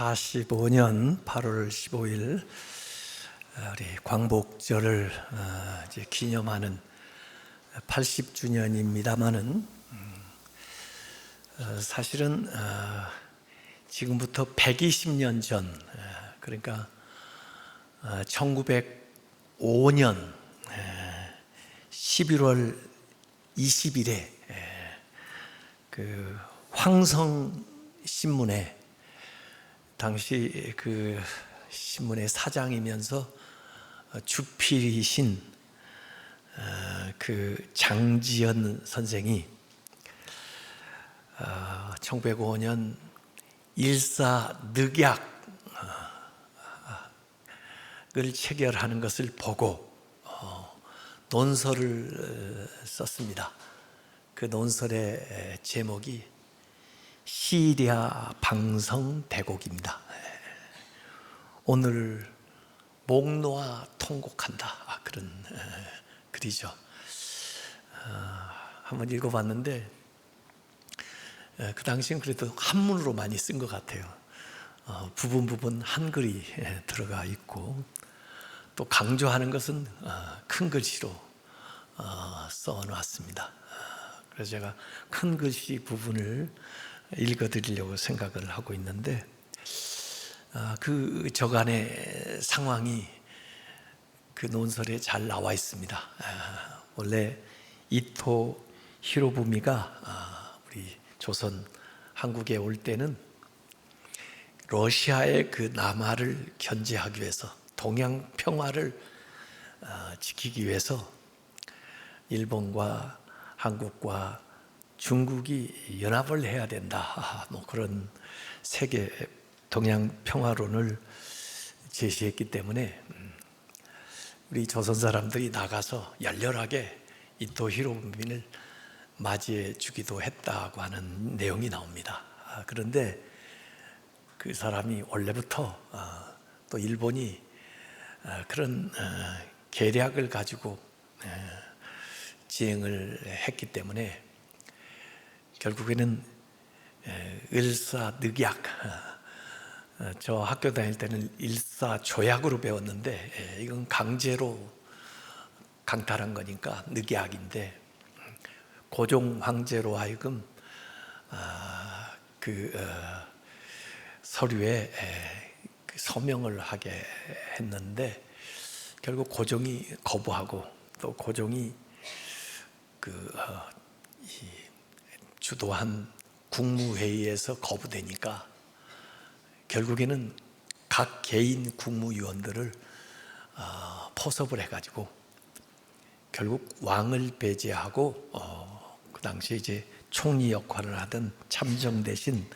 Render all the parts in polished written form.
1945년 8월 15일 우리 광복절을 이제 기념하는 80주년입니다만은 사실은 지금부터 120년 전, 그러니까 1905년 11월 20일에 그 황성신문에 당시 그 신문의 사장이면서 주필이신 그 장지연 선생이 1905년 일사늑약을 체결하는 것을 보고 논설을 썼습니다. 그 논설의 제목이 시랴 방성대곡입니다. 오늘 목 놓아 통곡한다, 그런 글이죠. 한번 읽어봤는데 그 당시엔 그래도 한문으로 많이 쓴 것 같아요. 부분 한글이 들어가 있고 또 강조하는 것은 큰 글씨로 써놨습니다. 그래서 제가 큰 글씨 부분을 읽어드리려고 생각을 하고 있는데 그 저간의 상황이 그 논설에 잘 나와 있습니다. 원래 이토 히로부미가 우리 조선 한국에 올 때는 러시아의 그 남하를 견제하기 위해서, 동양 평화를 지키기 위해서 일본과 한국과 중국이 연합을 해야 된다, 뭐 그런 세계 동양 평화론을 제시했기 때문에 우리 조선 사람들이 나가서 열렬하게 이토 히로부미를 맞이해 주기도 했다고 하는 내용이 나옵니다. 그런데 그 사람이 원래부터 또 일본이 그런 계략을 가지고 지행을 했기 때문에 결국에는 일사늑약, 저 학교 다닐 때는 일사조약으로 배웠는데 이건 강제로 강탈한 거니까 늑약인데, 고종 황제로 하여금 서류에 서명을 하게 했는데 결국 고종이 거부하고 또 고종이 주도한 국무회의에서 거부되니까 결국에는 각 개인 국무위원들을 포섭을 해가지고 결국 왕을 배제하고 그 당시에 이제 총리 역할을 하던 참정 대신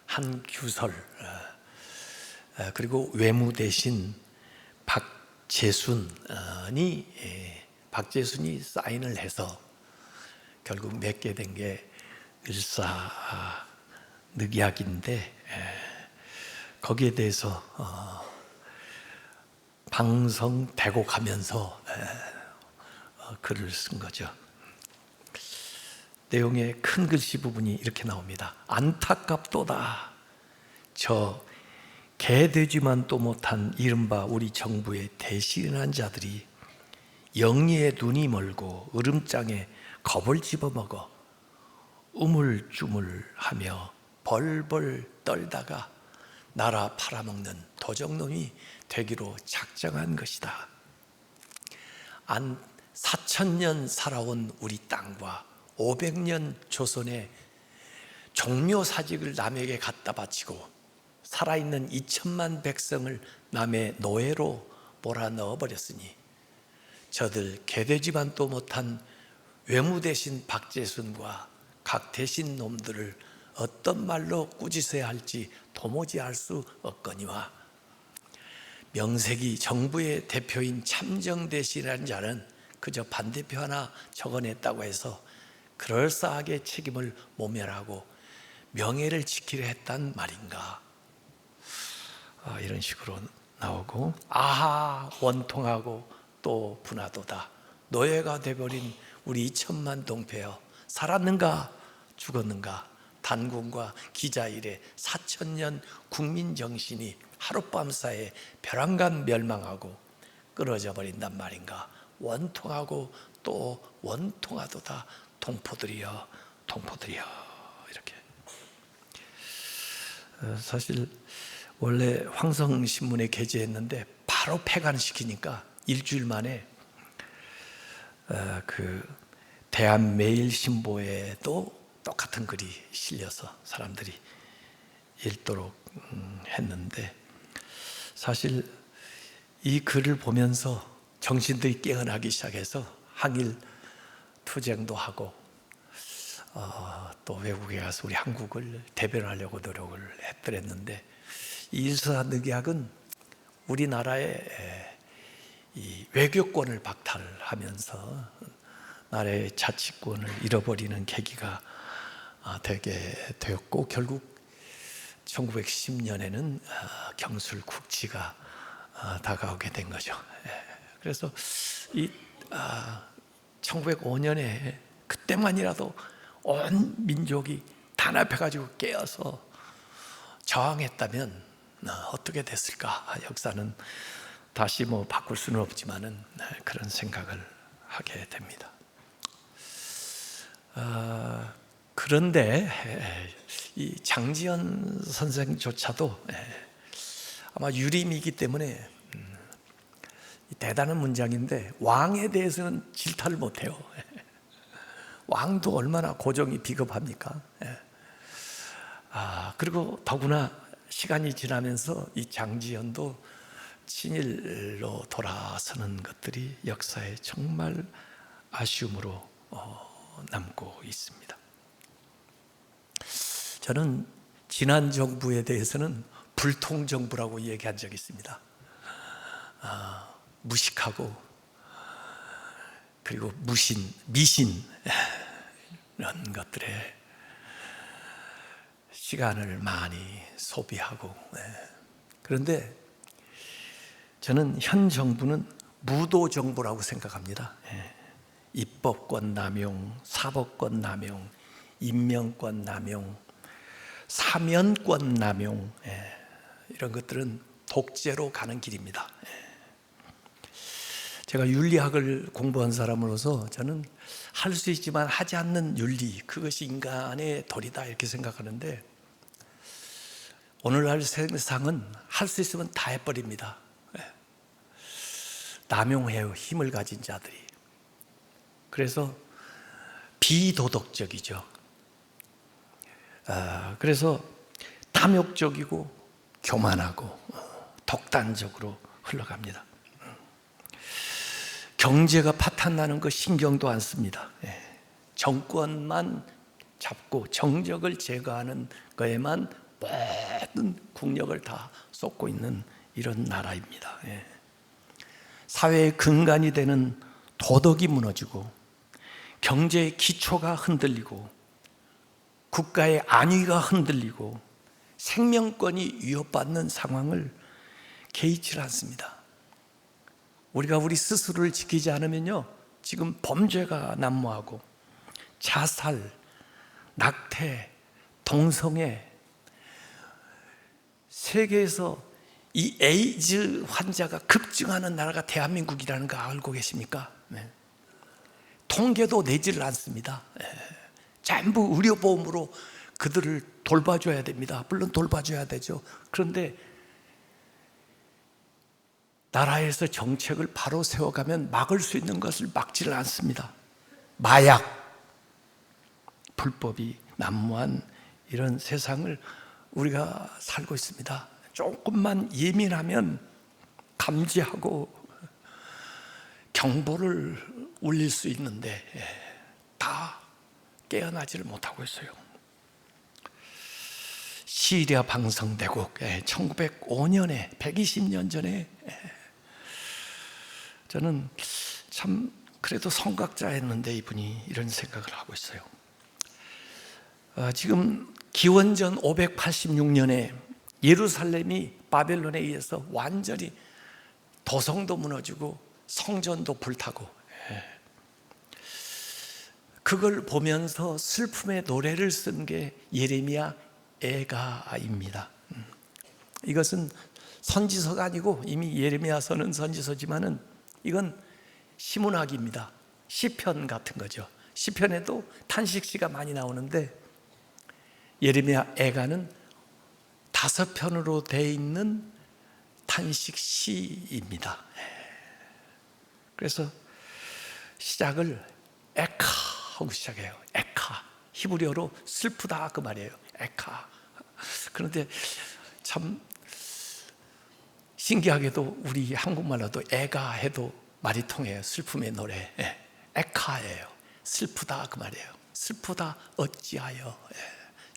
한규설, 그리고 외무 대신 박재순이 사인을 해서 결국 맺게 된 게 일사늑약인데, 거기에 대해서 방성대곡하면서 글을 쓴 거죠. 내용의 큰 글씨 부분이 이렇게 나옵니다. 안타깝도다. 저 개되지만 또 못한 이른바 우리 정부의 대신한 자들이 영리에 눈이 멀고 으름장에 겁을 집어먹어 우물쭈물하며 벌벌 떨다가 나라 팔아먹는 도적놈이 되기로 작정한 것이다. 4,000년 살아온 우리 땅과 500년 조선의 종묘사직을 남에게 갖다 바치고 살아있는 2천만 백성을 남의 노예로 몰아넣어 버렸으니 저들 개되지만 또 못한 외무 대신 박재순과 각 대신 놈들을 어떤 말로 꾸짖어야 할지 도무지 알 수 없거니와 명색이 정부의 대표인 참정 대신이라는 자는 그저 반대표 하나 적어냈다고 해서 그럴싸하게 책임을 모면하고 명예를 지키려 했단 말인가. 이런 식으로 나오고, 아하 원통하고 또 분하도다. 노예가 돼버린 우리 2천만 동폐여 살았는가 죽었는가 단군과 기자일에 4,000년 국민정신이 하룻밤 사이에 벼랑간 멸망하고 끊어져 버린단 말인가. 원통하고 또 원통하도다 동포들이여 동포들이여. 이렇게. 사실 원래 황성신문에 게재했는데 바로 폐간시키니까 일주일 만에 그 대한매일신보에도 똑같은 글이 실려서 사람들이 읽도록 했는데, 사실 이 글을 보면서 정신들이 깨어나기 시작해서 항일 투쟁도 하고 또 외국에 가서 우리 한국을 대변하려고 노력을 했더랬는데, 이 일사늑약은 우리나라의 이 외교권을 박탈하면서 나라의 자치권을 잃어버리는 계기가 되게 되었고, 결국 1910년에는 경술 국치가 다가오게 된 거죠. 그래서 이 1905년에 그때만이라도 온 민족이 단합해가지고 깨어서 저항했다면 어떻게 됐을까? 역사는 다시 바꿀 수는 없지만은 그런 생각을 하게 됩니다. 그런데 이 장지연 선생조차도 아마 유림이기 때문에 대단한 문장인데, 왕에 대해서는 질타를 못해요. 왕도 얼마나 고정이 비겁합니까? 그리고 더구나 시간이 지나면서 이 장지연도 친일로 돌아서는 것들이 역사에 정말 아쉬움으로 남고 있습니다. 저는 지난 정부에 대해서는 불통정부라고 얘기한 적이 있습니다. 무식하고 그리고 미신 이런 것들에 시간을 많이 소비하고, 그런데 저는 현 정부는 무도 정부라고 생각합니다. 입법권 남용, 사법권 남용, 임명권 남용, 사면권 남용, 이런 것들은 독재로 가는 길입니다. 제가 윤리학을 공부한 사람으로서 저는 할 수 있지만 하지 않는 윤리, 그것이 인간의 도리다 이렇게 생각하는데, 오늘날 세상은 할 수 있으면 다 해버립니다. 남용해요, 힘을 가진 자들이. 그래서 비도덕적이죠. 그래서 탐욕적이고 교만하고 독단적으로 흘러갑니다. 경제가 파탄나는 거 신경도 안 씁니다. 정권만 잡고 정적을 제거하는 거에만 모든 국력을 다 쏟고 있는 이런 나라입니다. 사회의 근간이 되는 도덕이 무너지고 경제의 기초가 흔들리고 국가의 안위가 흔들리고 생명권이 위협받는 상황을 개의치 않습니다. 우리가 우리 스스로를 지키지 않으면요, 지금 범죄가 난무하고 자살, 낙태, 동성애, 세계에서 이 에이즈 환자가 급증하는 나라가 대한민국이라는 거 알고 계십니까? 통계도 내지를 않습니다. 전부 의료보험으로 그들을 돌봐줘야 됩니다. 물론 돌봐줘야 되죠. 그런데 나라에서 정책을 바로 세워가면 막을 수 있는 것을 막지를 않습니다. 마약, 불법이 난무한 이런 세상을 우리가 살고 있습니다. 조금만 예민하면 감지하고 경보를 울릴 수 있는데 다 깨어나지를 못하고 있어요. 시리아 방성대국 1905년에 120년 전에 저는 참 그래도 성각자였는데 이분이 이런 생각을 하고 있어요. 지금 기원전 586년에 예루살렘이 바벨론에 의해서 완전히 도성도 무너지고 성전도 불타고, 그걸 보면서 슬픔의 노래를 쓴 게 예레미야 애가입니다. 이것은 선지서가 아니고 이미 예레미야서는 선지서지만은 이건 시문학입니다. 시편 같은 거죠. 시편에도 탄식시가 많이 나오는데 예레미야 애가는 5편으로 되어 있는 탄식시입니다. 그래서 시작을 에카 하고 시작해요. 에카. 히브리어로 슬프다 그 말이에요. 에카. 그런데 참 신기하게도 우리 한국말로도 애가 해도 말이 통해요. 슬픔의 노래. 에카예요. 슬프다 그 말이에요. 슬프다 어찌하여.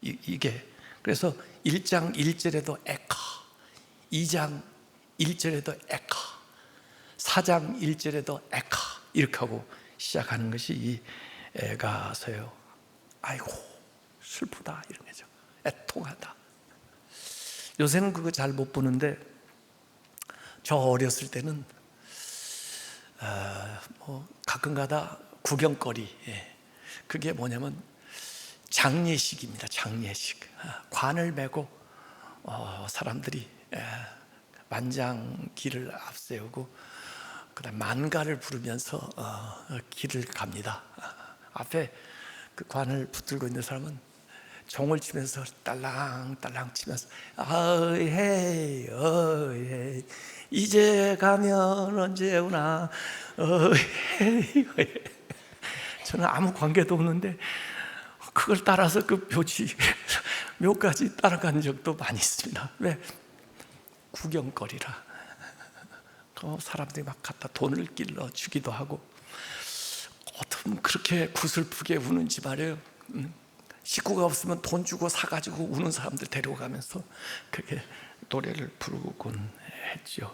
이게 그래서 1장 1절에도 에카, 2장 1절에도 에카, 4장 1절에도 에카 이렇게 하고 시작하는 것이 이 애가서요. 아이고 슬프다 이런 거죠. 애통하다. 요새는 그거 잘 못 보는데 저 어렸을 때는 가끔가다 구경거리, 그게 뭐냐면 장례식입니다. 장례식. 관을 메고 사람들이 만장길을 앞세우고 그다음 만가를 부르면서 길을 갑니다. 앞에 그 관을 붙들고 있는 사람은 종을 치면서 딸랑딸랑 치면서 어헤이 어헤이 이제 가면 언제 오나 어헤이 어헤이. 저는 아무 관계도 없는데 그걸 따라서 그 묘까지 따라간 적도 많이 있습니다. 왜? 구경거리라. 사람들이 막 갖다 돈을 길러 주기도 하고 어떻게 그렇게 구슬프게 우는지 말이에요. 식구가 없으면 돈 주고 사가지고 우는 사람들 데려가면서 그렇게 노래를 부르곤 했죠.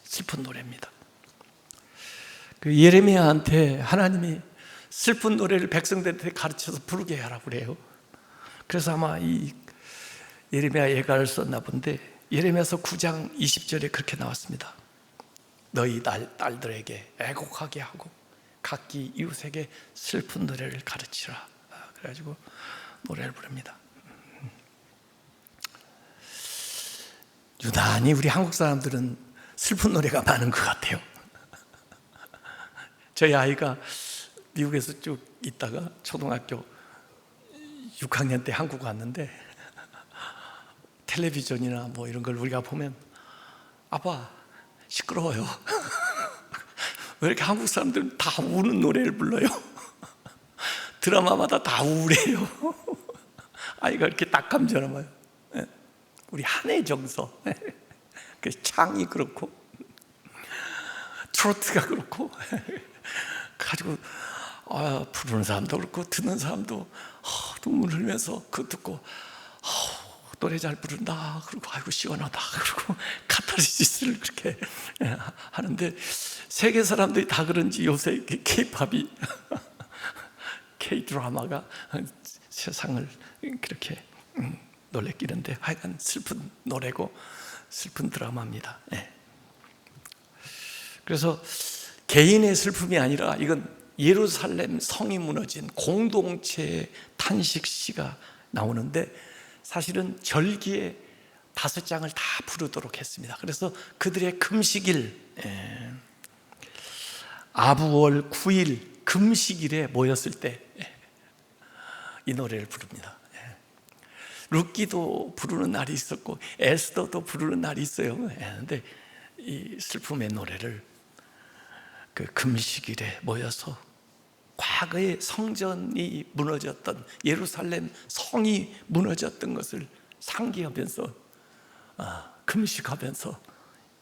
슬픈 노래입니다. 그 예레미야한테 하나님이 슬픈 노래를 백성들한테 가르쳐서 부르게 하라고 그래요. 그래서 아마 이 예레미야 예가를 썼나 본데 예레미야서 9장 20절에 그렇게 나왔습니다. 너희 딸들에게 애곡하게 하고 각기 이웃에게 슬픈 노래를 가르치라. 그래가지고 노래를 부릅니다. 유난히 우리 한국 사람들은 슬픈 노래가 많은 것 같아요. 저희 아이가 미국에서 쭉 있다가 초등학교 6학년 때 한국 왔는데 텔레비전이나 뭐 이런 걸 우리가 보면 아빠 시끄러워요. 왜 이렇게 한국 사람들은 다 우는 노래를 불러요? 드라마마다 다 우울해요. 아이가 이렇게 딱 감지하나 봐요. 우리 한혜정서 그 창이 그렇고 트로트가 그렇고 가지고 부르는 사람도 그렇고 듣는 사람도 눈물 흘면서 그거 듣고 노래 잘 부른다 그리고 아이고 시원하다 그리고 카타르시스를 그렇게 하는데 세계 사람들이 다 그런지 요새 K-팝이 K-드라마가 세상을 그렇게 놀래키는데 하여간 슬픈 노래고 슬픈 드라마입니다. 그래서 개인의 슬픔이 아니라 이건 예루살렘 성이 무너진 공동체의 탄식시가 나오는데 사실은 절기에 5장을 다 부르도록 했습니다. 그래서 그들의 금식일 아부월 9일 금식일에 모였을 때 이 노래를 부릅니다. 룻기도 부르는 날이 있었고 에스더도 부르는 날이 있어요. 그런데 이 슬픔의 노래를 그 금식일에 모여서 과거의 성전이 무너졌던 예루살렘 성이 무너졌던 것을 상기하면서 금식하면서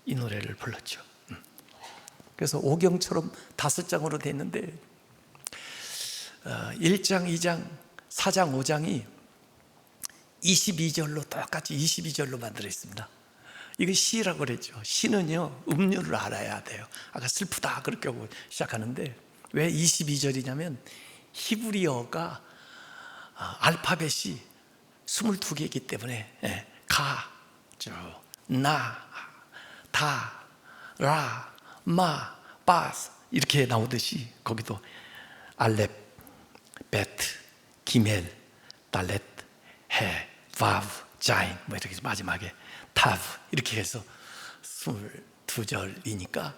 이 노래를 불렀죠. 그래서 오경처럼 5장으로 돼 있는데 1장, 2장, 4장, 5장이 22절로 똑같이 22절로 만들어 있습니다. 이거 시라고 그랬죠. 시는요 음률을 알아야 돼요. 아까 슬프다 그렇게 하고 시작하는데 왜 22절이냐면 히브리어가 알파벳이 22개이기 때문에 가, 나, 다, 라, 마, 바스 이렇게 나오듯이 거기도 알렙, 베트, 기멜, 달렛, 해, 바브, 자인 뭐 이렇게 마지막에 타브 이렇게 해서 22절이니까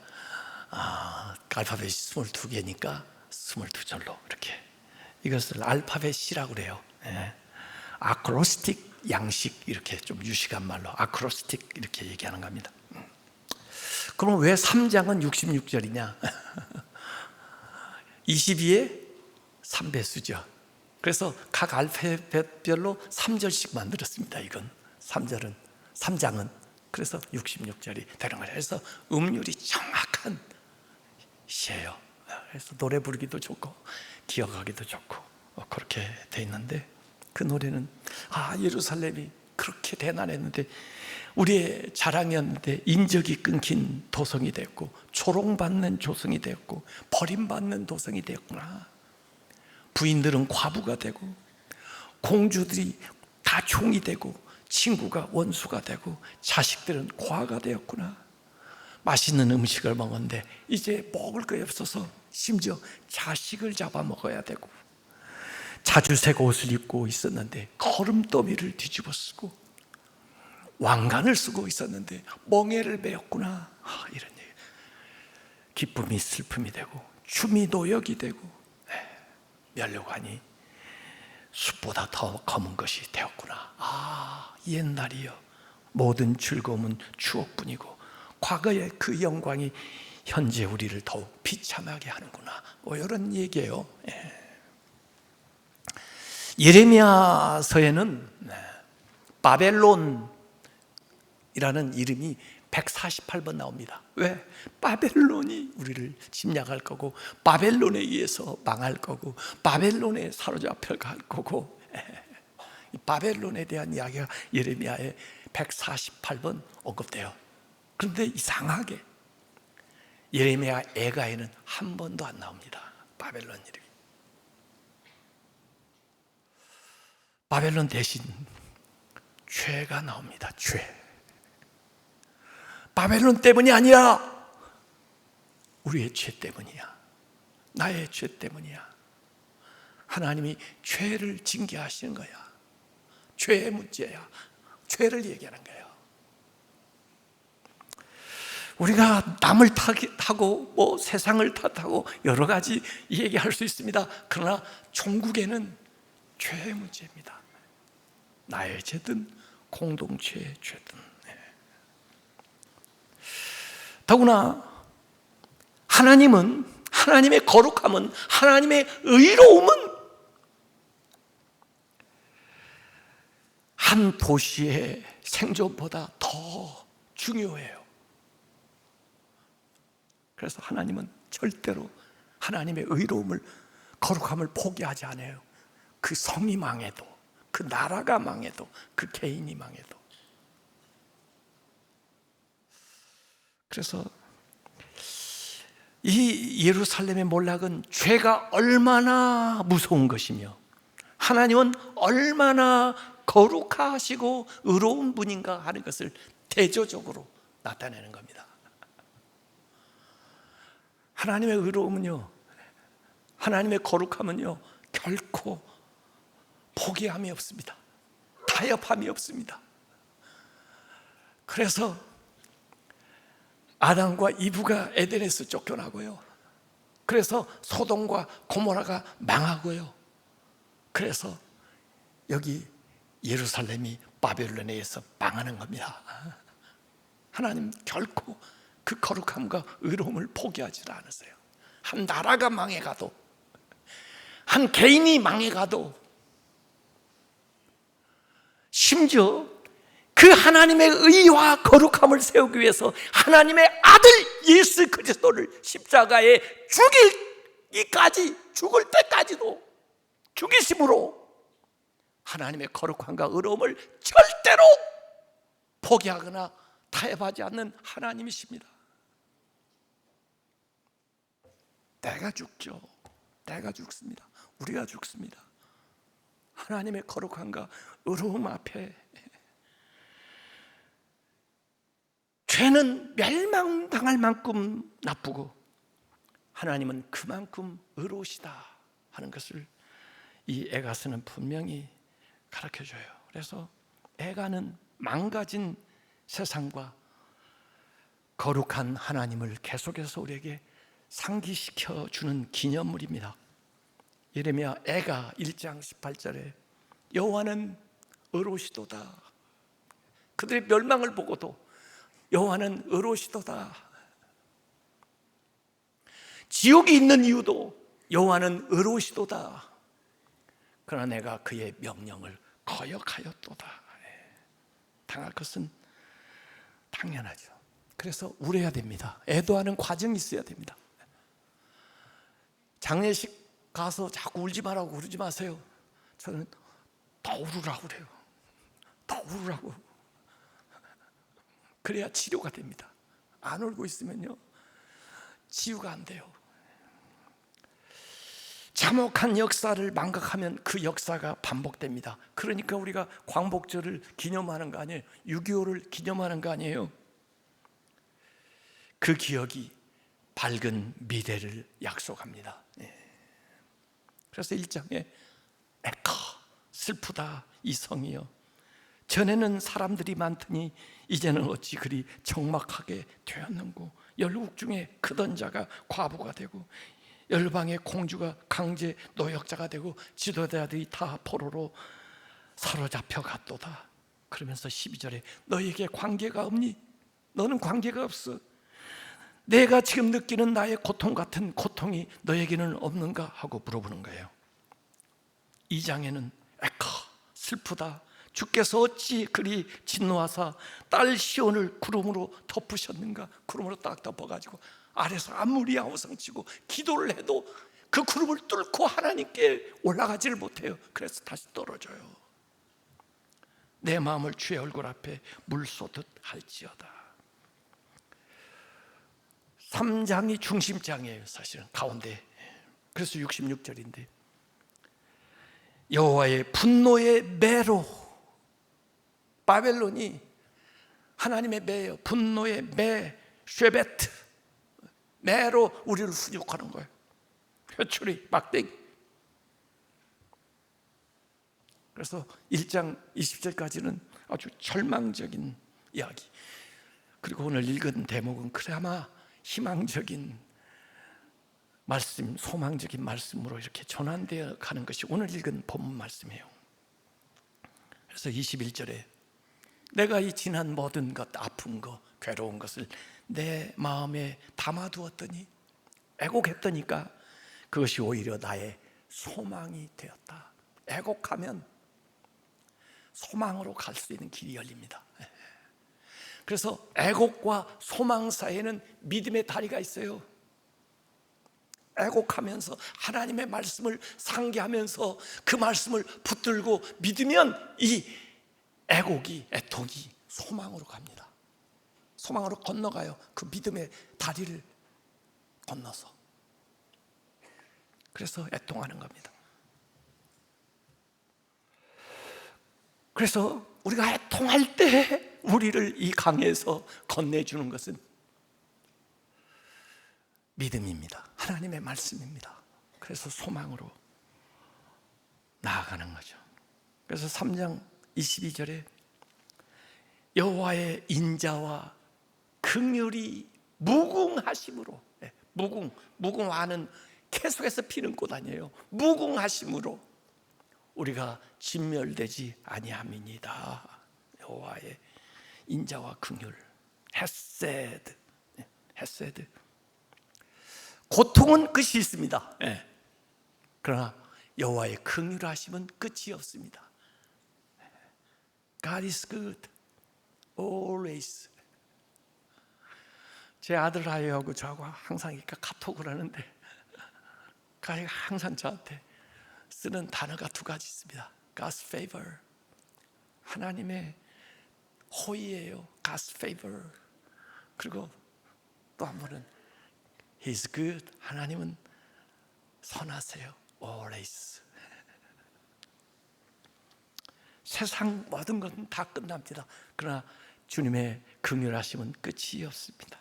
알파벳이 22개니까 22절로 이렇게 이것을 알파벳 C라고 그래요. 예. 아크로스틱 양식 이렇게 좀 유식한 말로 아크로스틱 이렇게 얘기하는 겁니다. 그럼 왜 3장은 66절이냐? 22의 3배수죠. 그래서 각 알파벳별로 3절씩 만들었습니다. 이건 3장은 그래서 66절이 되는 거예요. 그래서 음률이 정확한 시예요. 그래서 노래 부르기도 좋고 기억하기도 좋고 그렇게 돼 있는데 그 노래는 예루살렘이 그렇게 대난했는데 우리의 자랑이었는데 인적이 끊긴 도성이 됐고 조롱받는 조성이 됐고 버림받는 도성이 됐구나. 부인들은 과부가 되고 공주들이 다 종이 되고 친구가 원수가 되고 자식들은 과가 되었구나. 맛있는 음식을 먹었는데 이제 먹을 거 없어서 심지어 자식을 잡아먹어야 되고 자주색 옷을 입고 있었는데 거름더미를 뒤집어 쓰고 왕관을 쓰고 있었는데 멍에를 메었구나. 이런 얘기. 기쁨이 슬픔이 되고 춤이 노역이 되고 면류관이 숲보다 더 검은 것이 되었구나. 옛날이여 모든 즐거움은 추억뿐이고 과거의 그 영광이 현재 우리를 더욱 비참하게 하는구나. 이런 얘기예요. 예레미야서에는 바벨론이라는 이름이 148번 나옵니다. 왜? 바벨론이 우리를 침략할 거고 바벨론에 의해서 망할 거고 바벨론에 사로잡혀 갈 거고 바벨론에 대한 이야기가 예레미야에 148번 언급돼요. 그런데 이상하게 예레미야 애가에는 한 번도 안 나옵니다. 바벨론 이름이. 바벨론 대신 죄가 나옵니다. 죄. 바벨론 때문이 아니야. 우리의 죄 때문이야. 나의 죄 때문이야. 하나님이 죄를 징계하시는 거야. 죄의 문제야. 죄를 얘기하는 거예요. 우리가 남을 탓하고 세상을 탓하고 여러 가지 얘기할 수 있습니다. 그러나 종국에는 죄의 문제입니다. 나의 죄든 공동체의 죄든. 더구나 하나님의 거룩함은, 하나님의 의로움은 한 도시의 생존보다 더 중요해요. 그래서 하나님은 절대로 하나님의 의로움을, 거룩함을 포기하지 않아요. 그 성이 망해도, 그 나라가 망해도, 그 개인이 망해도. 그래서 이 예루살렘의 몰락은 죄가 얼마나 무서운 것이며 하나님은 얼마나 거룩하시고 의로운 분인가 하는 것을 대조적으로 나타내는 겁니다. 하나님의 의로움은요, 하나님의 거룩함은요, 결코 포기함이 없습니다. 타협함이 없습니다. 그래서 아담과 이브가 에덴에서 쫓겨나고요, 그래서 소돔과 고모라가 망하고요, 그래서 여기 예루살렘이 바벨론에 의해서 망하는 겁니다. 하나님 결코 그 거룩함과 의로움을 포기하지 않으세요. 한 나라가 망해가도, 한 개인이 망해가도, 심지어 그 하나님의 의와 거룩함을 세우기 위해서 하나님의 아들 예수 그리스도를 십자가에 죽을 때까지도 죽이심으로 하나님의 거룩함과 의로움을 절대로 포기하거나 타협하지 않는 하나님이십니다. 내가 죽죠. 내가 죽습니다. 우리가 죽습니다. 하나님의 거룩함과 의로움 앞에 죄는 멸망당할 만큼 나쁘고 하나님은 그만큼 의로우시다 하는 것을 이 에가서는 분명히 가르쳐줘요. 그래서 에가는 망가진 세상과 거룩한 하나님을 계속해서 우리에게 상기시켜 주는 기념물입니다. 예레미야 에가 1장 18절에 여호와는 의로우시도다. 그들의 멸망을 보고도 여호와는 의로우시도다. 지옥이 있는 이유도 여호와는 의로우시도다. 그러나 내가 그의 명령을 거역하였도다. 당할 것은 당연하죠. 그래서 울어야 됩니다. 애도하는 과정이 있어야 됩니다. 장례식 가서 자꾸 울지 말라고 그러지 마세요. 저는 더 울으라고 그래요. 더 울으라고. 그래야 치료가 됩니다. 안 울고 있으면요 치유가 안 돼요. 참혹한 역사를 망각하면 그 역사가 반복됩니다. 그러니까 우리가 광복절을 기념하는 거 아니에요. 6.25를 기념하는 거 아니에요. 그 기억이 밝은 미래를 약속합니다. 그래서 1장에 에카 슬프다 이 성이여, 전에는 사람들이 많더니 이제는 어찌 그리 적막하게 되었는고. 열국 중에 크던 자가 과부가 되고 열방의 공주가 강제 노역자가 되고 지도자들이 다 포로로 사로잡혀 갔도다. 그러면서 12절에 너에게 관계가 없니? 너는 관계가 없어. 내가 지금 느끼는 나의 고통 같은 고통이 너에게는 없는가 하고 물어보는 거예요. 2장에는 에카 슬프다, 주께서 어찌 그리 진노하사 딸 시온을 구름으로 덮으셨는가. 구름으로 딱 덮어가지고 아래서 아무리 아우성치고 기도를 해도 그 구름을 뚫고 하나님께 올라가지를 못해요. 그래서 다시 떨어져요. 내 마음을 주의 얼굴 앞에 물 쏟듯 할지어다. 3장이 중심장이에요. 사실은 가운데. 그래서 66절인데 여호와의 분노의 매로, 바벨론이 하나님의 매예요. 분노의 매, 쉐베트, 매로 우리를 훈육하는 거예요. 회초리, 막대기. 그래서 1장 20절까지는 아주 절망적인 이야기. 그리고 오늘 읽은 대목은 그나마 희망적인 말씀, 소망적인 말씀으로 이렇게 전환되어 가는 것이 오늘 읽은 본문 말씀이에요. 그래서 21절에 내가 이 지난 모든 것, 아픈 것, 괴로운 것을 내 마음에 담아두었더니, 애곡했더니까 그것이 오히려 나의 소망이 되었다. 애곡하면 소망으로 갈 수 있는 길이 열립니다. 그래서 애곡과 소망 사이에는 믿음의 다리가 있어요. 애곡하면서 하나님의 말씀을 상기하면서 그 말씀을 붙들고 믿으면 이 애곡이, 애통이 소망으로 갑니다. 소망으로 건너가요. 그 믿음의 다리를 건너서. 그래서 애통하는 겁니다. 그래서 우리가 애통할 때 우리를 이 강에서 건네주는 것은 믿음입니다. 하나님의 말씀입니다. 그래서 소망으로 나아가는 거죠. 그래서 3장 22절에 여호와의 인자와 긍휼이 무궁하심으로, 무궁화는 계속해서 피는 꽃 아니에요. 무궁하심으로 우리가 진멸되지 아니함이니이다. 여호와의 인자와 긍휼, 헤세드. 고통은 끝이 있습니다. 그러나 여호와의 긍휼하심은 끝이 없습니다. God is good, always. 제 아들 아이하고 저하고 항상 이렇게 카톡을 하는데 아이가 항상 저한테 쓰는 단어가 두 가지 있습니다. God's favor, 하나님의 호의예요. God's favor. 그리고 또 한 번은 He's good, 하나님은 선하세요. Always. 세상 모든 것은 다 끝납니다. 그러나 주님의 긍휼하심은 끝이 없습니다.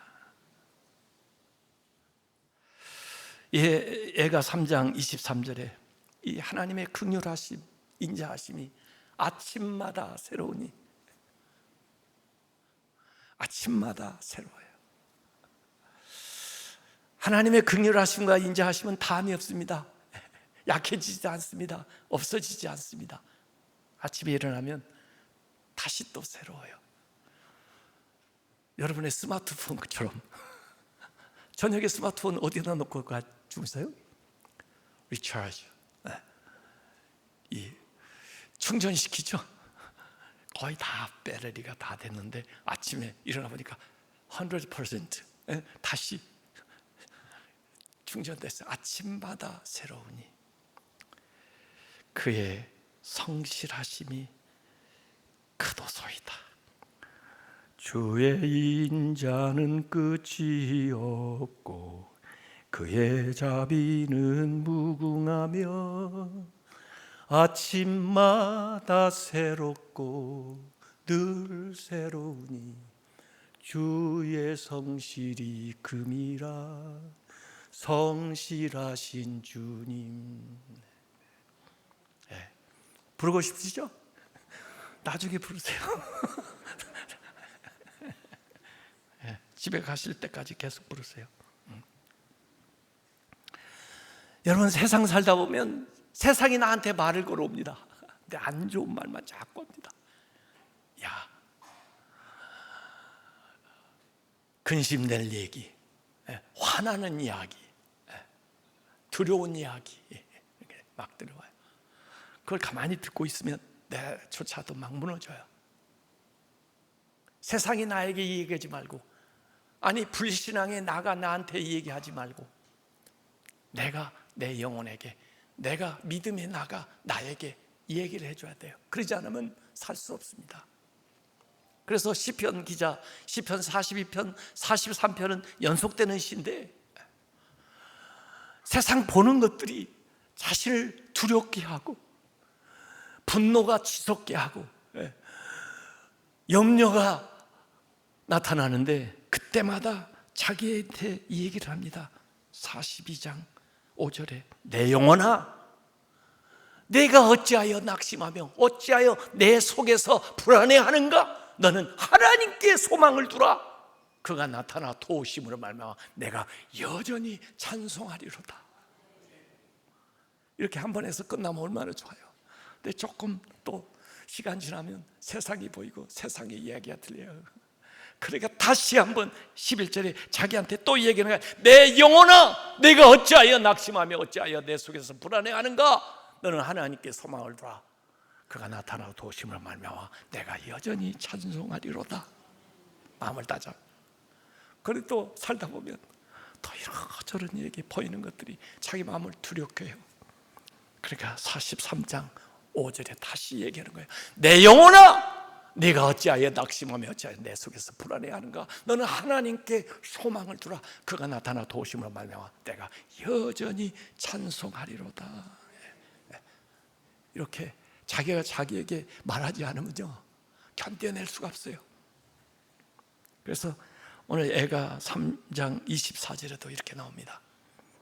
얘가 3장 23절에 이 하나님의 긍휼하심, 인자하심이 아침마다 새로우니, 아침마다 새로워요. 하나님의 긍휼하심과 인자하심은 담이 없습니다. 약해지지 않습니다. 없어지지 않습니다. 아침에 일어나면 다시 또 새로워요. 여러분의 스마트폰처럼 저녁에 스마트폰 어디다 놓고 주무세요? 리차지, 이 충전시키죠. 거의 다 배터리가 다 됐는데 아침에 일어나 보니까 100% 다시 충전됐어요. 아침마다 새로우니 그의 성실하심이 크도소이다. 주의 인자는 끝이 없고 그의 자비는 무궁하며 아침마다 새롭고 늘 새로우니 주의 성실이 금이라. 성실하신 주님. 부르고 싶으시죠? 나중에 부르세요. 집에 가실 때까지 계속 부르세요. 여러분, 세상 살다 보면 세상이 나한테 말을 걸어옵니다. 근데 안 좋은 말만 자꾸 합니다. 야, 근심될 얘기, 화나는 이야기, 두려운 이야기 이렇게 막 들어와요. 그걸 가만히 듣고 있으면 내조차도 막 무너져요. 세상이 나에게 얘기하지 말고, 아니 불신앙의 나가 나한테 얘기하지 말고, 내가 내 영혼에게, 내가 믿음의 나가 나에게 얘기를 해줘야 돼요. 그러지 않으면 살 수 없습니다. 그래서 시편 기자 시편 42편 43편은 연속되는 시인데, 세상 보는 것들이 자신을 두렵게 하고 분노가 치솟게 하고 염려가 나타나는데, 그때마다 자기한테 이 얘기를 합니다. 42장 5절에 내 영혼아, 내가 어찌하여 낙심하며 어찌하여 내 속에서 불안해하는가? 너는 하나님께 소망을 두라. 그가 나타나 도우심으로 말미암아 내가 여전히 찬송하리로다. 이렇게 한 번 해서 끝나면 얼마나 좋아요. 근데 조금 또 시간 지나면 세상이 보이고 세상의 이야기가 들려요. 그러니까 다시 한번 11절에 자기한테 또 얘기하는 거야. 내 영혼아, 내가 어찌하여 낙심하며 어찌하여 내 속에서 불안해하는가? 너는 하나님께 소망을 두라. 그가 나타나고 도우심으로 말미암아 내가 여전히 찬송하리로다. 마음을 다져. 그리고 또 살다 보면 또 이런저런 얘기 보이는 것들이 자기 마음을 두렵게 해요. 그러니까 43장 5절에 다시 얘기하는 거예요. 내 영혼아, 네가 어찌하여 낙심하며 어찌하여 내 속에서 불안해하는가? 너는 하나님께 소망을 두라. 그가 나타나 도우심으로 말미암아 내가 여전히 찬송하리로다. 이렇게 자기가 자기에게 말하지 않으면요, 견뎌낼 수가 없어요. 그래서 오늘 애가 3장 24절에도 이렇게 나옵니다.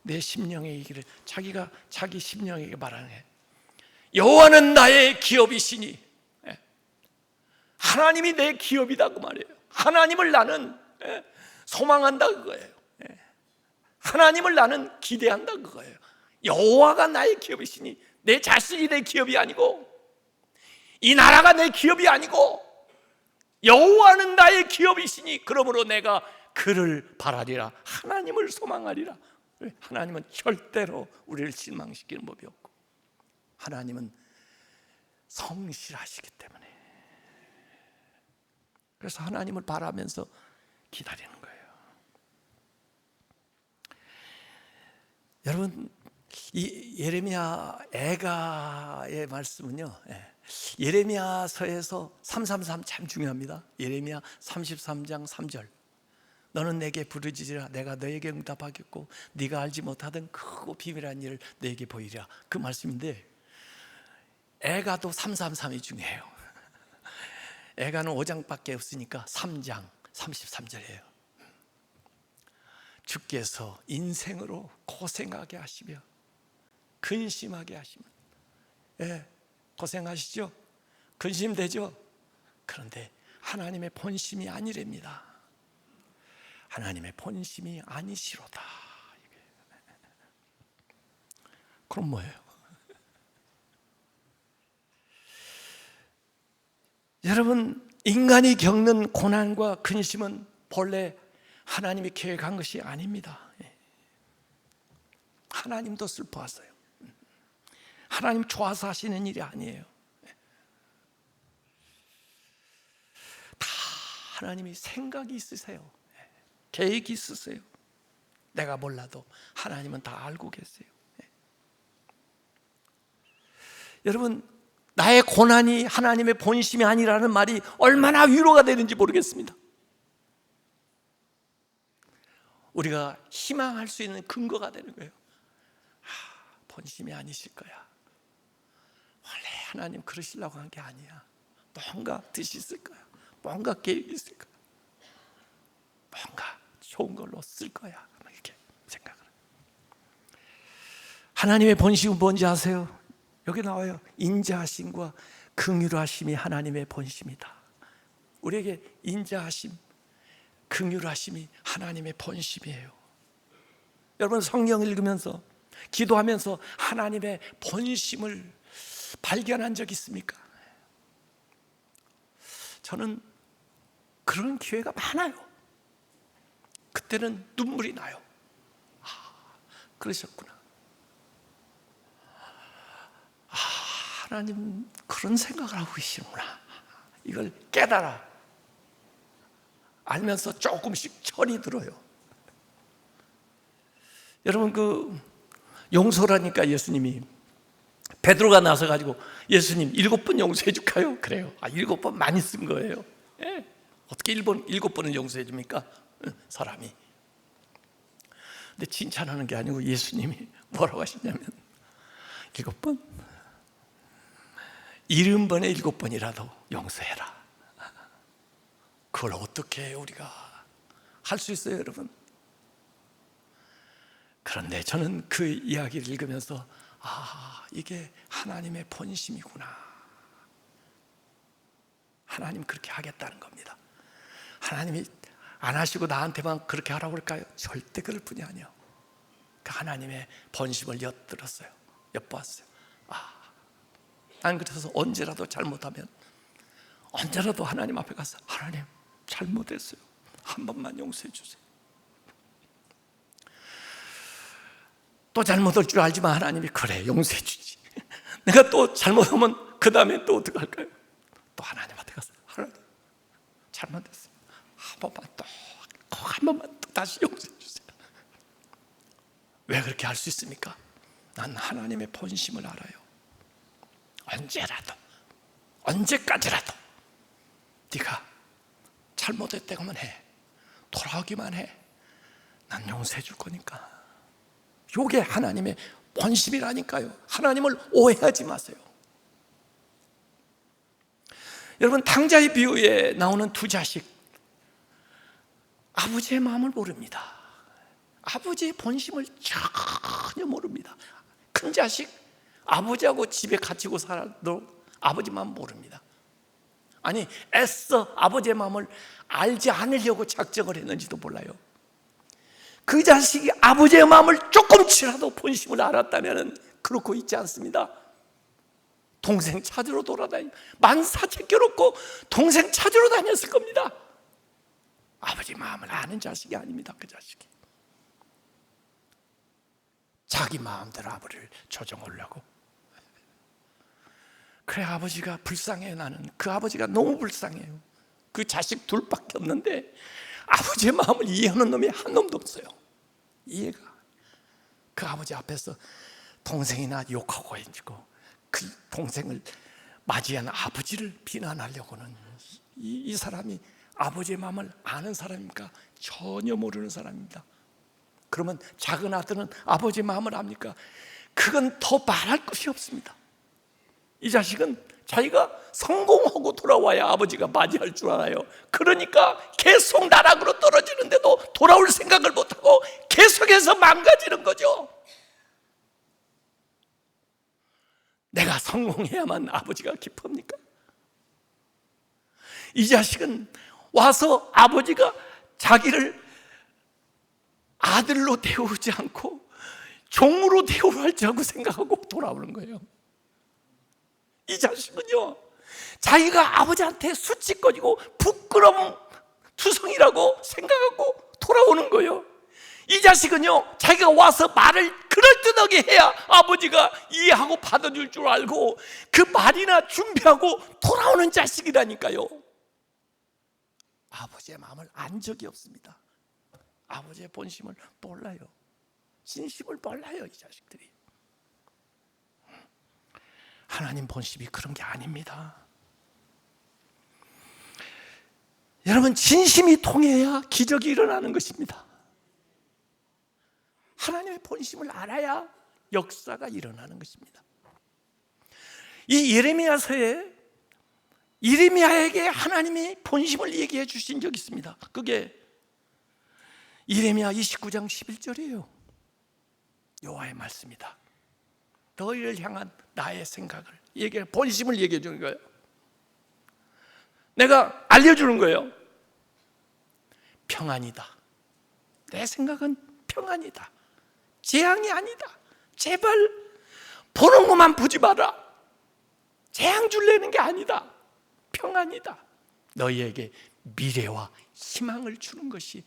내 심령의 얘기를 자기가 자기 심령에게 말하는 게, 여호와는 나의 기업이시니, 하나님이 내 기업이다고 말해요. 하나님을 나는 소망한다 그거예요. 하나님을 나는 기대한다 그거예요. 여호와가 나의 기업이시니, 내 자신이 내 기업이 아니고 이 나라가 내 기업이 아니고 여호와는 나의 기업이시니 그러므로 내가 그를 바라리라. 하나님을 소망하리라. 하나님은 절대로 우리를 실망시키는 법이 없고, 하나님은 성실하시기 때문에, 그래서 하나님을 바라면서 기다리는 거예요. 여러분, 이 예레미야 애가의 말씀은요, 예레미야서에서 333 참 중요합니다. 예레미야 33장 3절, 너는 내게 부르짖으라. 내가 너에게 응답하겠고 네가 알지 못하던 크고 비밀한 일을 너에게 보이리라. 그 말씀인데, 애가도 333이 중요해요. 애가는 5장밖에 없으니까 3장 33절이에요. 주께서 인생으로 고생하게 하시며 근심하게 하시면, 고생하시죠? 근심되죠? 그런데 하나님의 본심이 아니랍니다. 하나님의 본심이 아니시로다. 그럼 뭐예요? 여러분, 인간이 겪는 고난과 근심은 본래 하나님이 계획한 것이 아닙니다. 하나님도 슬퍼하세요. 하나님 좋아서 하시는 일이 아니에요. 다 하나님이 생각이 있으세요. 계획이 있으세요. 내가 몰라도 하나님은 다 알고 계세요. 여러분, 나의 고난이 하나님의 본심이 아니라는 말이 얼마나 위로가 되는지 모르겠습니다. 우리가 희망할 수 있는 근거가 되는 거예요. 본심이 아니실 거야. 원래 하나님 그러시려고 한 게 아니야. 뭔가 뜻이 있을 거야. 뭔가 계획이 있을 거야. 뭔가 좋은 걸로 쓸 거야. 이렇게 생각을 해요. 하나님의 본심은 뭔지 아세요? 여기 나와요. 인자하심과 긍휼하심이 하나님의 본심이다. 우리에게 인자하심, 긍휼하심이 하나님의 본심이에요. 여러분, 성경 읽으면서 기도하면서 하나님의 본심을 발견한 적 있습니까? 저는 그런 기회가 많아요. 그때는 눈물이 나요. 그러셨구나. 하나님 그런 생각을 하고 계시구나. 이걸 깨달아 알면서 조금씩 철이 들어요. 여러분, 그 용서라니까 예수님이 베드로가 나서 가지고 예수님 7번 용서해 줄까요? 그래요. 7번 많이 쓴 거예요. 어떻게 7번은 용서해 줍니까? 사람이. 근데 칭찬하는 게 아니고 예수님이 뭐라고 하시냐면 7번? 70번에 7번이라도 용서해라. 그걸 어떻게 해요, 우리가? 할 수 있어요, 여러분? 그런데 저는 그 이야기를 읽으면서 이게 하나님의 본심이구나. 하나님 그렇게 하겠다는 겁니다. 하나님이 안 하시고 나한테만 그렇게 하라고 그럴까요? 절대 그럴 뿐이 아니에요. 그 하나님의 본심을 엿보았어요. 난 그래서 언제라도 잘못하면 언제라도 하나님 앞에 가서 하나님 잘못했어요. 한 번만 용서해 주세요. 또 잘못할 줄 알지만 하나님이 그래 용서해 주지. 내가 또 잘못하면 그 다음에 또 어떻게 할까요? 또 하나님한테 가서 하나님 잘못했어요. 한 번만 또 다시 용서해 주세요. 왜 그렇게 할 수 있습니까? 난 하나님의 본심을 알아요. 언제라도, 언제까지라도 네가 잘못했다고만 해, 돌아오기만 해, 난 용서해 줄 거니까. 이게 하나님의 본심이라니까요. 하나님을 오해하지 마세요. 여러분, 탕자의 비유에 나오는 두 자식, 아버지의 마음을 모릅니다. 아버지의 본심을 전혀 모릅니다. 큰 자식, 아버지하고 집에 갇히고 살아도 아버지 마음 모릅니다. 아니, 애써 아버지의 마음을 알지 않으려고 작정을 했는지도 몰라요. 그 자식이 아버지의 마음을 조금치라도 본심을 알았다면 그렇고 있지 않습니다. 동생 찾으러 돌아다니고 만사체결없고 동생 찾으러 다녔을 겁니다. 아버지 마음을 아는 자식이 아닙니다. 그 자식이 자기 마음대로 아버지를 조정하려고. 그래, 아버지가 불쌍해요. 나는 그 아버지가 너무 불쌍해요. 그 자식 둘밖에 없는데 아버지의 마음을 이해하는 놈이 한 놈도 없어요. 이해가. 그 아버지 앞에서 동생이나 욕하고 해지고 그 동생을 맞이한 아버지를 비난하려고는 이 사람이 아버지의 마음을 아는 사람입니까? 전혀 모르는 사람입니다. 그러면 작은 아들은 아버지의 마음을 압니까? 그건 더 말할 것이 없습니다. 이 자식은 자기가 성공하고 돌아와야 아버지가 맞이할 줄 알아요. 그러니까 계속 나락으로 떨어지는데도 돌아올 생각을 못하고 계속해서 망가지는 거죠. 내가 성공해야만 아버지가 기쁩니까? 이 자식은 와서 아버지가 자기를 아들로 대우지 않고 종으로 대우할 줄 알고 생각하고 돌아오는 거예요. 이 자식은요, 자기가 아버지한테 수치거리고 부끄러움 투성이라고 생각하고 돌아오는 거예요. 이 자식은요, 자기가 와서 말을 그럴듯하게 해야 아버지가 이해하고 받아줄 줄 알고 그 말이나 준비하고 돌아오는 자식이라니까요. 아버지의 마음을 안 적이 없습니다. 아버지의 본심을 몰라요. 진심을 몰라요, 이 자식들이. 하나님 본심이 그런 게 아닙니다. 여러분, 진심이 통해야 기적이 일어나는 것입니다. 하나님의 본심을 알아야 역사가 일어나는 것입니다. 이 예레미야서에 예레미야에게 하나님이 본심을 얘기해 주신 적이 있습니다. 그게 예레미야 29장 11절이에요. 여호와의 말씀이다. 너희를 향한 나의 생각을 본심을 얘기해 주는 거예요. 내가 알려주는 거예요. 평안이다. 내 생각은 평안이다. 재앙이 아니다. 제발 보는 것만 보지 마라. 재앙 줄래는 게 아니다. 평안이다. 너희에게 미래와 희망을 주는 것이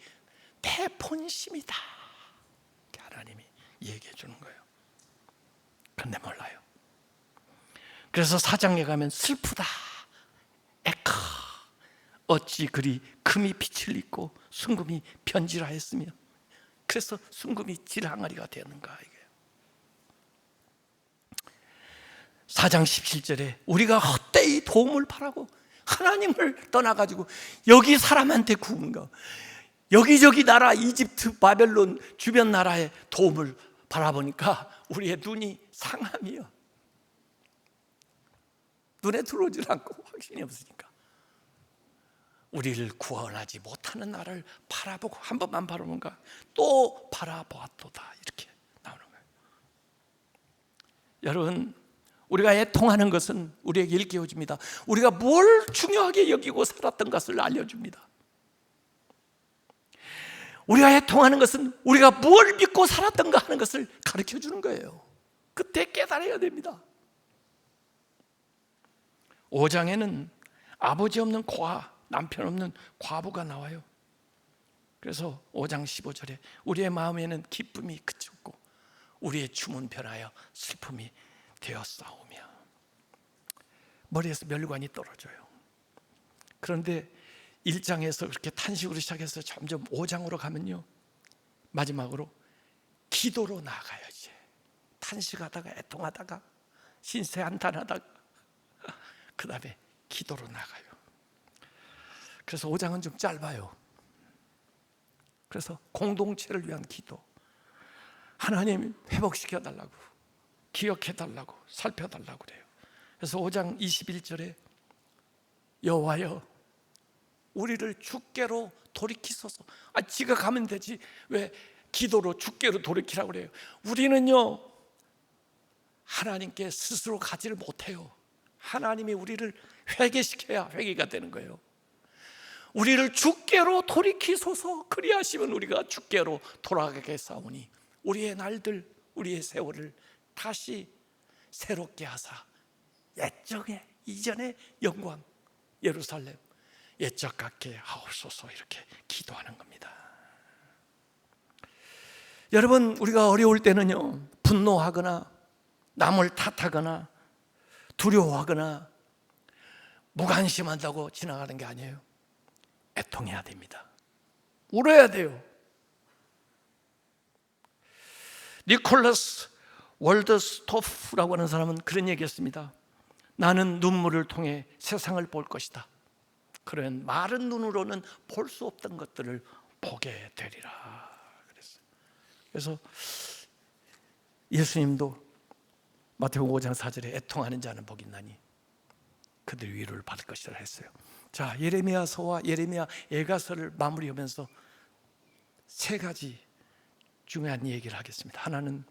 내 본심이다. 하나님이 얘기해 주는 거예요. 그런데 몰라요. 그래서 4장에 가면 슬프다. 에카. 어찌 그리 금이 빛을 입고 순금이 변질하였으며, 그래서 순금이 질항아리가 되었는가. 이게 4장 17절에 우리가 헛되이 도움을 바라고 하나님을 떠나가지고 여기 사람한테 구운 거, 여기저기 나라, 이집트, 바벨론 주변 나라의 도움을 바라보니까 우리의 눈이 상함이요. 눈에 들어오질 않고 확신이 없으니까 우리를 구원하지 못하는 나라를 바라보고 한 번만 바라보는가, 또 바라보았도다. 이렇게 나오는 거예요. 여러분, 우리가 애통하는 것은 우리에게 일깨워줍니다. 우리가 뭘 중요하게 여기고 살았던 것을 알려줍니다. 우리가 애통하는 것은 우리가 뭘 믿고 살았던가 하는 것을 가르쳐주는 거예요. 그때 깨달아야 됩니다. 5장에는 아버지 없는 고아, 남편 없는 과부가 나와요. 그래서 5장 15절에 우리의 마음에는 기쁨이 그쳤고 우리의 춤은 변하여 슬픔이 되었사오며, 머리에서 멸관이 떨어져요. 그런데 1장에서 그렇게 탄식으로 시작해서 점점 5장으로 가면요, 마지막으로 기도로 나아가요. 이제 탄식하다가 애통하다가 신세 한탄하다가 그 다음에 기도로 나가요. 그래서 5장은 좀 짧아요. 그래서 공동체를 위한 기도, 하나님 회복시켜달라고, 기억해달라고, 살펴달라고 그래요. 그래서 5장 21절에 여호와여 우리를 주께로 돌이키소서. 지가 가면 되지 왜 기도로 주께로 돌이키라고 그래요. 우리는요 하나님께 스스로 가지를 못해요. 하나님이 우리를 회개시켜야 회개가 되는 거예요. 우리를 주께로 돌이키소서. 그리하시면 우리가 주께로 돌아가겠사오니 우리의 날들, 우리의 세월을 다시 새롭게 하사 옛적의 이전의 영광 예루살렘 옛적 같게 하옵소서. 이렇게 기도하는 겁니다. 여러분, 우리가 어려울 때는요 분노하거나 남을 탓하거나 두려워하거나 무관심한다고 지나가는 게 아니에요. 애통해야 됩니다. 울어야 돼요. 니콜라스 월드스토프라고 하는 사람은 그런 얘기했습니다. 나는 눈물을 통해 세상을 볼 것이다. 그런 마른 눈으로는 볼 수 없던 것들을 보게 되리라 그랬어요. 그래서 예수님도 마태복음 5장 4절에 애통하는 자는 복이 있나니 그들 위로를 받을 것이라 했어요. 자, 예레미야서와 예레미야 예가서를 마무리하면서 세 가지 중요한 얘기를 하겠습니다. 하나는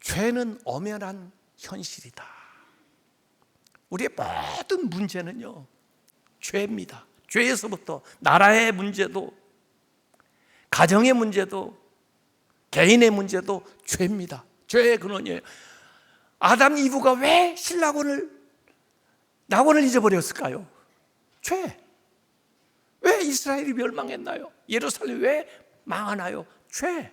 죄는 엄연한 현실이다. 우리의 모든 문제는요, 죄입니다. 죄에서부터 나라의 문제도, 가정의 문제도, 개인의 문제도 죄입니다. 죄의 근원이에요. 아담 이브가 왜 낙원을 잊어버렸을까요? 죄. 왜 이스라엘이 멸망했나요? 예루살렘이 왜 망하나요? 죄.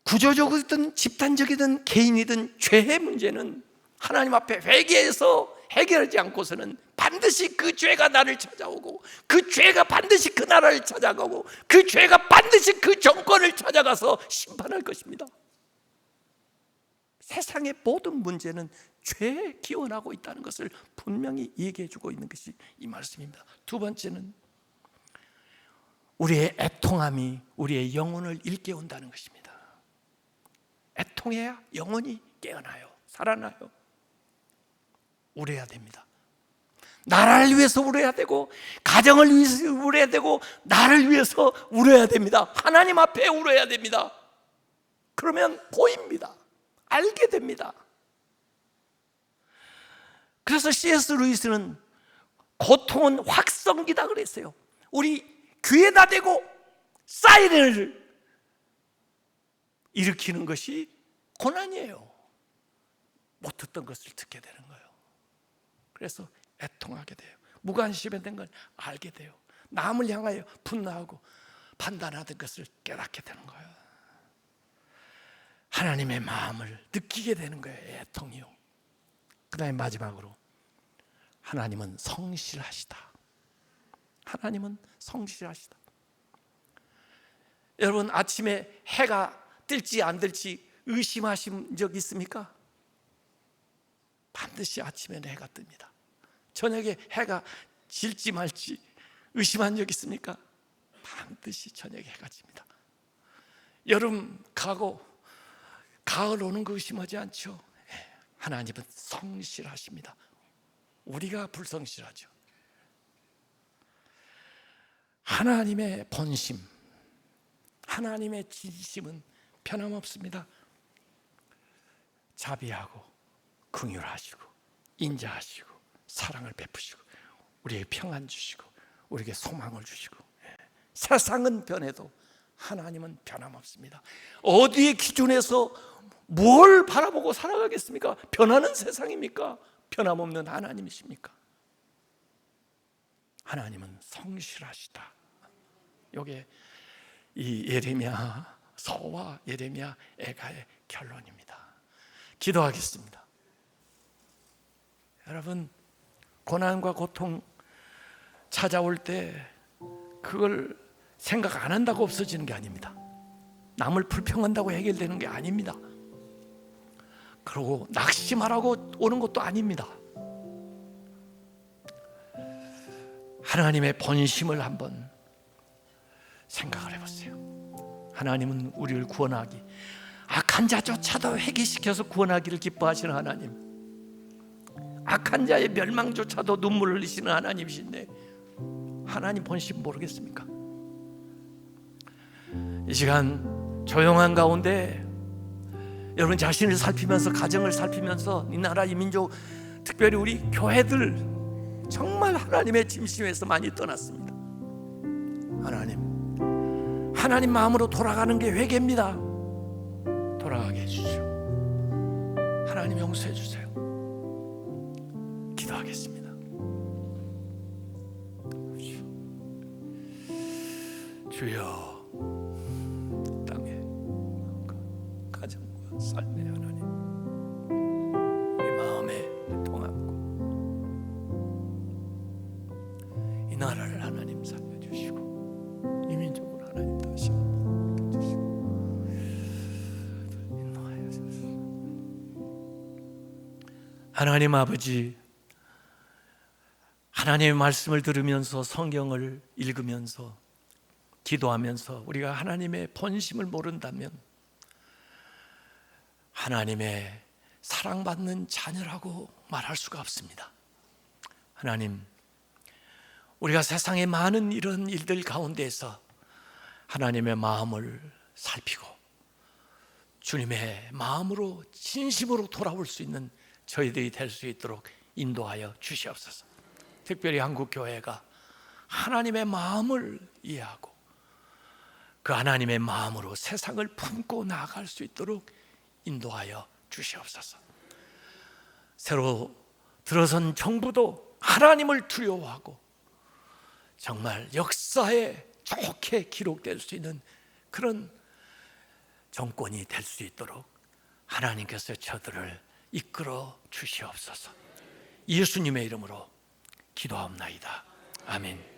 구조적이든 집단적이든 개인이든 죄의 문제는 하나님 앞에 회개해서 해결하지 않고서는 반드시 그 죄가 나를 찾아오고, 그 죄가 반드시 그 나라를 찾아가고, 그 죄가 반드시 그 정권을 찾아가서 심판할 것입니다. 세상의 모든 문제는 죄에 기원하고 있다는 것을 분명히 얘기해 주고 있는 것이 이 말씀입니다. 두 번째는 우리의 애통함이 우리의 영혼을 일깨운다는 것입니다. 애통해야 영혼이 깨어나요. 살아나요. 울어야 됩니다. 나라를 위해서 울어야 되고, 가정을 위해서 울어야 되고, 나를 위해서 울어야 됩니다. 하나님 앞에 울어야 됩니다. 그러면 보입니다. 알게 됩니다. 그래서 C.S. 루이스는 고통은 확성기다 그랬어요. 우리 귀에다 대고 사이렌을 일으키는 것이 고난이에요. 못 듣던 것을 듣게 되는 거예요. 그래서 애통하게 돼요. 무관심에 된 걸 알게 돼요. 남을 향하여 분노하고 판단하던 것을 깨닫게 되는 거예요. 하나님의 마음을 느끼게 되는 거예요. 애통이요. 그 다음에 마지막으로 하나님은 성실하시다. 하나님은 성실하시다. 여러분, 아침에 해가 뜰지 안 뜰지 의심하신 적 있습니까? 반드시 아침에는 해가 뜹니다. 저녁에 해가 질지 말지 의심한 적 있습니까? 반드시 저녁에 해가 집니다. 여름 가고 가을 오는 거 의심하지 않죠? 하나님은 성실하십니다. 우리가 불성실하죠. 하나님의 본심, 하나님의 진심은 변함없습니다. 자비하고 긍휼하시고 인자하시고 사랑을 베푸시고 우리에게 평안 주시고 우리에게 소망을 주시고, 세상은 변해도 하나님은 변함없습니다. 어디의 기준에서 뭘 바라보고 살아가겠습니까? 변하는 세상입니까? 변함없는 하나님이십니까? 하나님은 성실하시다. 이게 이 예레미야 서와 예레미야 애가의 결론입니다. 기도하겠습니다. 여러분, 고난과 고통 찾아올 때 그걸 생각 안 한다고 없어지는 게 아닙니다. 남을 불평한다고 해결되는 게 아닙니다. 그리고 낙심하라고 오는 것도 아닙니다. 하나님의 본심을 한번 생각을 해보세요. 하나님은 우리를 구원하기, 악한 자조차도 회개시켜서 구원하기를 기뻐하시는 하나님, 악한 자의 멸망조차도 눈물을 흘리시는 하나님이신데 하나님 본심 모르겠습니까? 이 시간 조용한 가운데 여러분 자신을 살피면서, 가정을 살피면서, 이 나라, 이 민족, 특별히 우리 교회들 정말 하나님의 진심에서 많이 떠났습니다. 하나님 마음으로 돌아가는 게 회개입니다. 돌아가게 해주시오. 하나님 용서해 주세요. 기도하겠습니다. 주여, 땅에 가정과 삶의 하나님, 우리 마음에 통하고 이 나라를 하나님 살려주시고 이 민족을 하나님 다시 살려주시고 인도하여 주시옵소서. 하나님 아버지, 하나님의 말씀을 들으면서, 성경을 읽으면서, 기도하면서 우리가 하나님의 본심을 모른다면 하나님의 사랑받는 자녀라고 말할 수가 없습니다. 하나님, 우리가 세상의 많은 이런 일들 가운데서 하나님의 마음을 살피고 주님의 마음으로 진심으로 돌아올 수 있는 저희들이 될 수 있도록 인도하여 주시옵소서. 특별히 한국 교회가 하나님의 마음을 이해하고 그 하나님의 마음으로 세상을 품고 나아갈 수 있도록 인도하여 주시옵소서. 새로 들어선 정부도 하나님을 두려워하고 정말 역사에 좋게 기록될 수 있는 그런 정권이 될 수 있도록 하나님께서 저들을 이끌어 주시옵소서. 예수님의 이름으로 기도하옵나이다. 아멘.